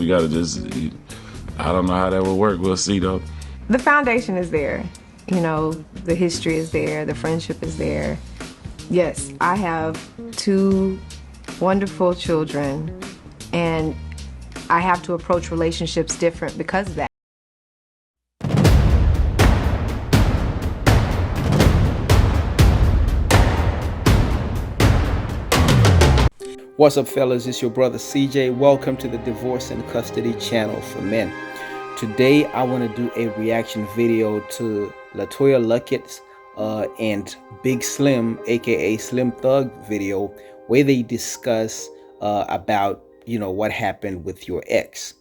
We gotta just, I don't know how that will work. We'll see though. The foundation is there. You know, the history is there, the friendship is there. Yes, I have 2 wonderful children, and I have to approach relationships different because of that. What's up, fellas? It's your brother CJ. Welcome to the Divorce and Custody channel for men. Today I want to do a reaction video to LaToya Luckett's and Big Slim, aka Slim Thug, video where they discuss about what happened with your ex.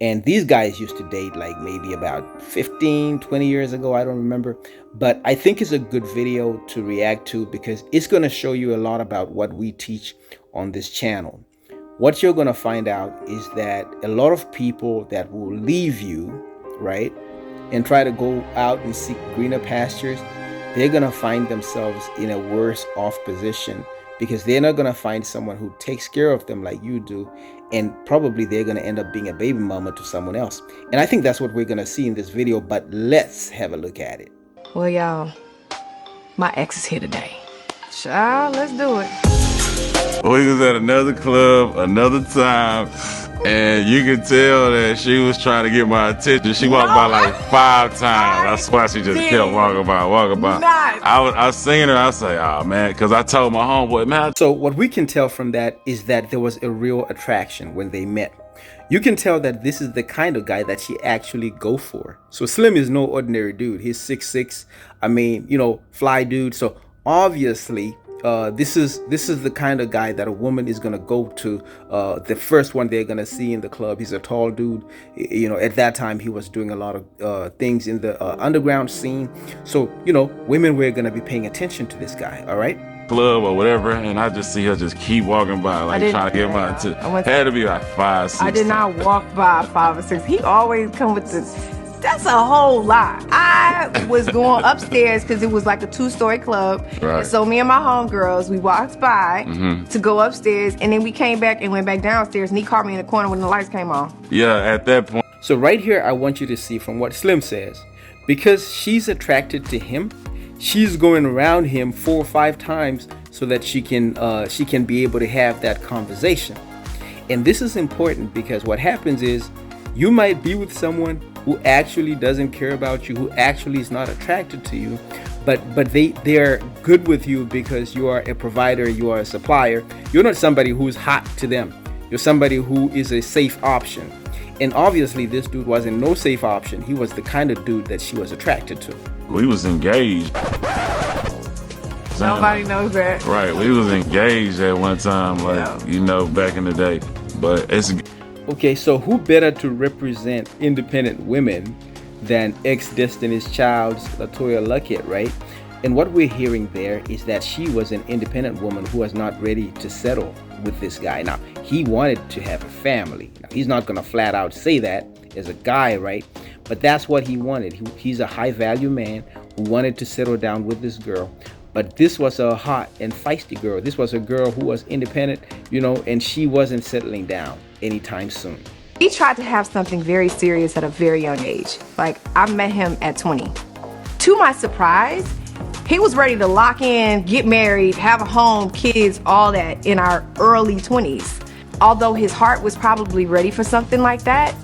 And these guys used to date like maybe about 15-20 years ago, I don't remember, but I think it's a good video to react to because it's going to show you a lot about what we teach on this channel. What you're going to find out is that a lot of people that will leave you, right, and try to go out and seek greener pastures, they're going to find themselves in a worse off position because they're not going to find someone who takes care of them like you do, and probably they're going to end up being a baby mama to someone else. And I think that's what we're going to see in this video, but let's have a look at it. Well, y'all, my ex is here today. Child, let's do it. We was at another club, another time, and you could tell that she was trying to get my attention. She walked by like 5 times. I swear she just kept walking by. I was seeing her, I say, oh man, because I told my homeboy, man. So what we can tell from that is that there was a real attraction when they met. You can tell that this is the kind of guy that she actually go for. So Slim is no ordinary dude. He's 6'6". I mean, fly dude. So obviously, this is the kind of guy that a woman is gonna go to. The first one they're gonna see in the club. He's a tall dude. At that time he was doing a lot of things in the underground scene. So women were gonna be paying attention to this guy. All right. Club or whatever, and I just see her just keep walking by, like trying to get my attention. Had to be like 5, 6. I did not walk by 5 or 6. He always come with this. That's a whole lot. I was going upstairs because it was like a 2-story club. Right. And so me and my homegirls, we walked by to go upstairs, and then we came back and went back downstairs, and he caught me in the corner when the lights came on. Yeah, at that point. So right here, I want you to see from what Slim says, because she's attracted to him, she's going around him 4 or 5 times so that she can be able to have that conversation. And this is important because what happens is you might be with someone who actually doesn't care about you, who actually is not attracted to you, but they are good with you because you are a provider, you are a supplier. You're not somebody who's hot to them. You're somebody who is a safe option. And obviously this dude wasn't no safe option. He was the kind of dude that she was attracted to. We was engaged. Nobody knows that. Right, we was engaged at one time, like, back in the day. But it's... Okay, so who better to represent independent women than ex-Destiny's Child's LaToya Luckett, right? And what we're hearing there is that she was an independent woman who was not ready to settle with this guy. Now, he wanted to have a family. Now, he's not going to flat out say that as a guy, right? But that's what he wanted. He's a high-value man who wanted to settle down with this girl. But this was a hot and feisty girl. This was a girl who was independent, and she wasn't settling down anytime soon. He tried to have something very serious at a very young age. Like, I met him at 20. To my surprise, he was ready to lock in, get married, have a home, kids, all that in our early 20s. Although his heart was probably ready for something like that,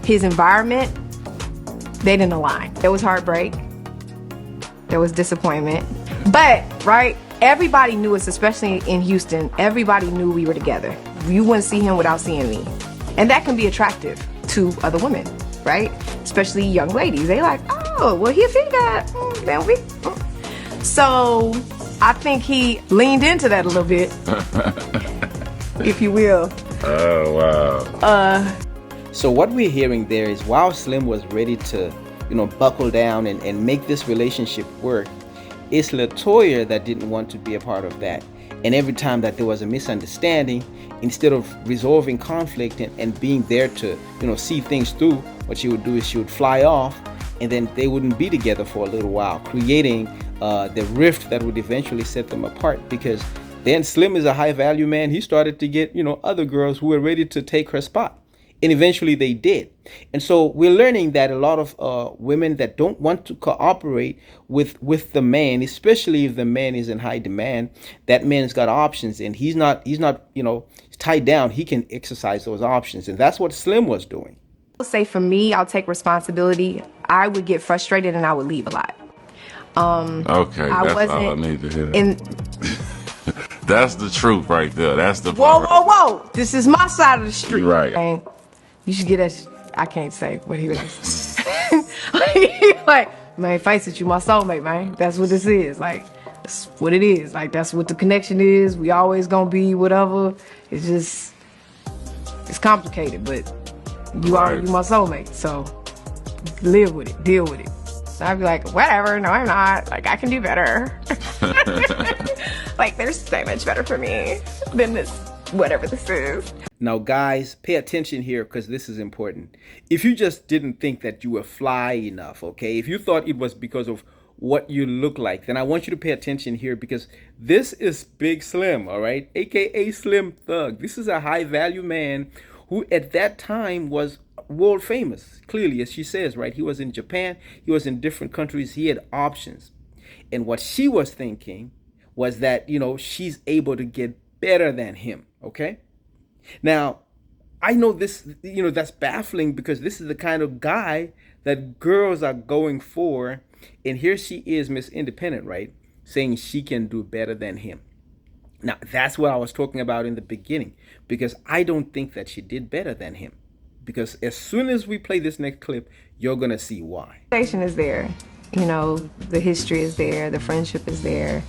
his environment, they didn't align. There was heartbreak. There was disappointment. But, right, everybody knew us, especially in Houston. Everybody knew we were together. You wouldn't see him without seeing me. And that can be attractive to other women, right? Especially young ladies. They like, oh, well, if he got, then we. So I think he leaned into that a little bit, if you will. Oh, wow. So what we're hearing there is while Slim was ready to, buckle down and make this relationship work, it's LaToya that didn't want to be a part of that. And every time that there was a misunderstanding, instead of resolving conflict and being there to, see things through, what she would do is she would fly off, and then they wouldn't be together for a little while, creating the rift that would eventually set them apart. Because then Slim is a high value man. He started to get, other girls who were ready to take her spot. And eventually they did. And so we're learning that a lot of women that don't want to cooperate with the man, especially if the man is in high demand, that man's got options and he's not tied down. He can exercise those options. And that's what Slim was doing. I'll say for me, I'll take responsibility. I would get frustrated and I would leave a lot. Okay, I that's all I wasn't need to hear. in. That's the truth right there. That's the Whoa, part. whoa, whoa! This is my side of the street. You're right. Man, you should get us. I can't say what he was. Like, man, face it, you my soulmate, man. That's what this is. Like, that's what it is. Like, that's what the connection is. We always gonna be whatever. It's just, it's complicated, but you are my soulmate. So live with it, deal with it. So I'd be like, whatever. No, I'm not. Like, I can do better. Like, there's so much better for me than this, whatever this is. Now, guys, pay attention here because this is important. If you just didn't think that you were fly enough, okay, if you thought it was because of what you look like, then I want you to pay attention here because this is Big Slim, all right, aka Slim Thug. This is a high value man who at that time was world famous. Clearly, as she says, right, he was in Japan, he was in different countries, he had options. And what she was thinking was that, she's able to get better than him, okay? Now, I know this, that's baffling because this is the kind of guy that girls are going for. And here she is, Miss Independent, right? Saying she can do better than him. Now, that's what I was talking about in the beginning, because I don't think that she did better than him. Because as soon as we play this next clip, you're going to see why. Foundation is there. The history is there. The friendship is there.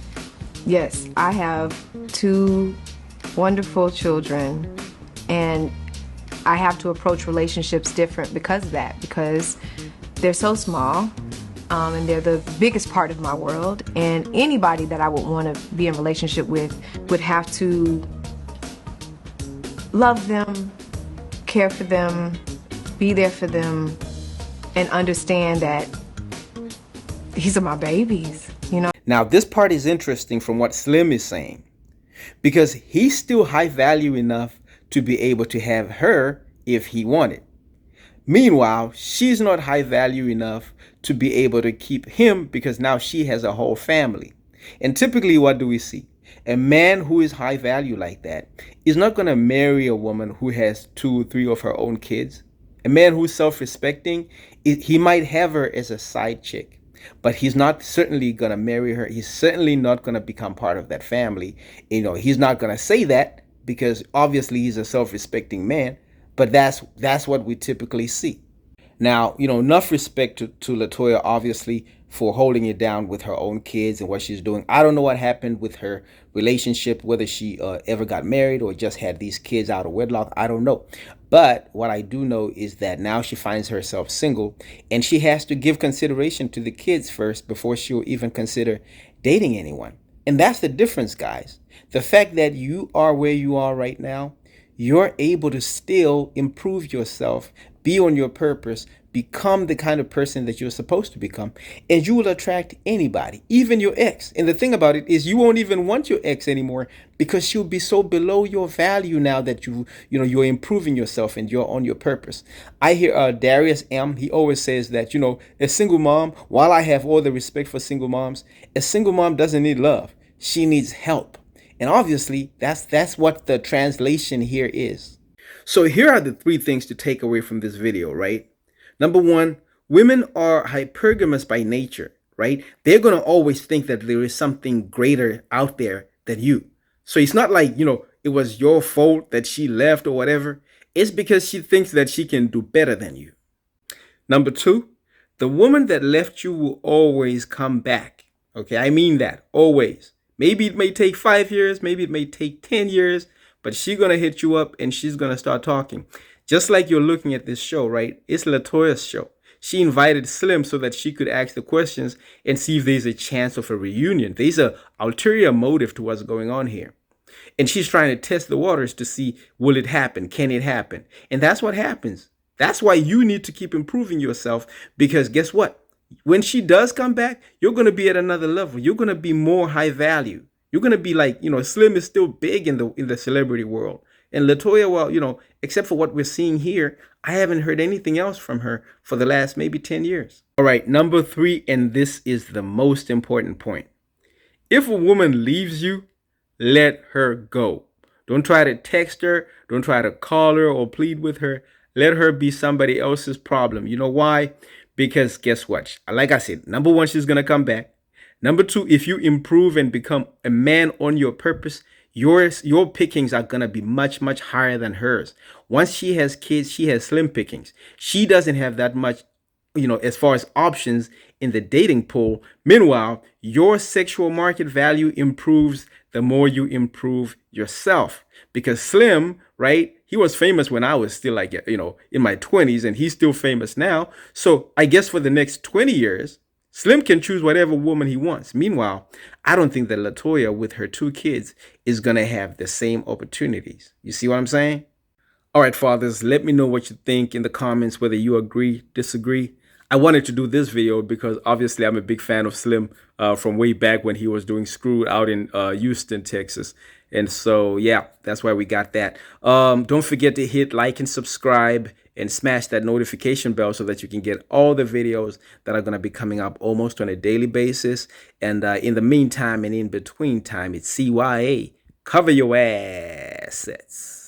Yes, I have 2 wonderful children, and I have to approach relationships different because of that, because they're so small, and they're the biggest part of my world, and anybody that I would want to be in relationship with would have to love them, care for them, be there for them, and understand that these are my babies, Now, this part is interesting from what Slim is saying, because he's still high value enough to be able to have her if he wanted. Meanwhile, she's not high value enough to be able to keep him because now she has a whole family. And typically, what do we see? A man who is high value like that is not going to marry a woman who has 2 or 3 of her own kids. A man who's self-respecting, he might have her as a side chick, but he's not certainly going to marry her. He's certainly not going to become part of that family. He's not going to say that because obviously he's a self-respecting man, but that's what we typically see. Now, enough respect to LaToya, obviously, for holding it down with her own kids and what she's doing. I don't know what happened with her relationship, whether she ever got married or just had these kids out of wedlock. I don't know. But what I do know is that now she finds herself single and she has to give consideration to the kids first before she'll even consider dating anyone. And that's the difference, guys. The fact that you are where you are right now, you're able to still improve yourself, be on your purpose, become the kind of person that you're supposed to become, and you will attract anybody, even your ex. And the thing about it is you won't even want your ex anymore because she'll be so below your value now that you're improving yourself and you're on your purpose. I hear Darius M. He always says that, a single mom, while I have all the respect for single moms, a single mom doesn't need love. She needs help. And obviously, that's what the translation here is. So here are the 3 things to take away from this video, right? Number 1, women are hypergamous by nature, right? They're going to always think that there is something greater out there than you. So it's not like, it was your fault that she left or whatever. It's because she thinks that she can do better than you. Number 2, the woman that left you will always come back. Okay, I mean that, always. Maybe it may take 5 years, maybe it may take 10 years, but she's going to hit you up and she's going to start talking. Just like you're looking at this show, right? It's LaToya's show. She invited Slim so that she could ask the questions and see if there's a chance of a reunion. There's an ulterior motive to what's going on here. And she's trying to test the waters to see, will it happen? Can it happen? And that's what happens. That's why you need to keep improving yourself, because guess what? When she does come back, you're going to be at another level. You're going to be more high value. You're going to be like, Slim is still big in the celebrity world. And Latoya, well, except for what we're seeing here, I haven't heard anything else from her for the last maybe 10 years. All right, number 3, and this is the most important point. If a woman leaves you, let her go. Don't try to text her. Don't try to call her or plead with her. Let her be somebody else's problem. You know why? Because guess what? Like I said, number 1, she's going to come back. Number 2, if you improve and become a man on your purpose, your pickings are going to be much, much higher than hers. Once she has kids, she has slim pickings. She doesn't have that much, as far as options in the dating pool. Meanwhile, your sexual market value improves the more you improve yourself. Because Slim, right, he was famous when I was still like, in my 20s, and he's still famous now. So I guess for the next 20 years, Slim can choose whatever woman he wants. Meanwhile, I don't think that Latoya with her 2 kids is going to have the same opportunities. You see what I'm saying? All right, fathers, let me know what you think in the comments, whether you agree, disagree. I wanted to do this video because obviously I'm a big fan of Slim from way back when he was doing Screwed out in Houston, Texas. And so, yeah, that's why we got that. Don't forget to hit like and subscribe and smash that notification bell so that you can get all the videos that are going to be coming up almost on a daily basis. And in the meantime and in between time, it's CYA. Cover your assets.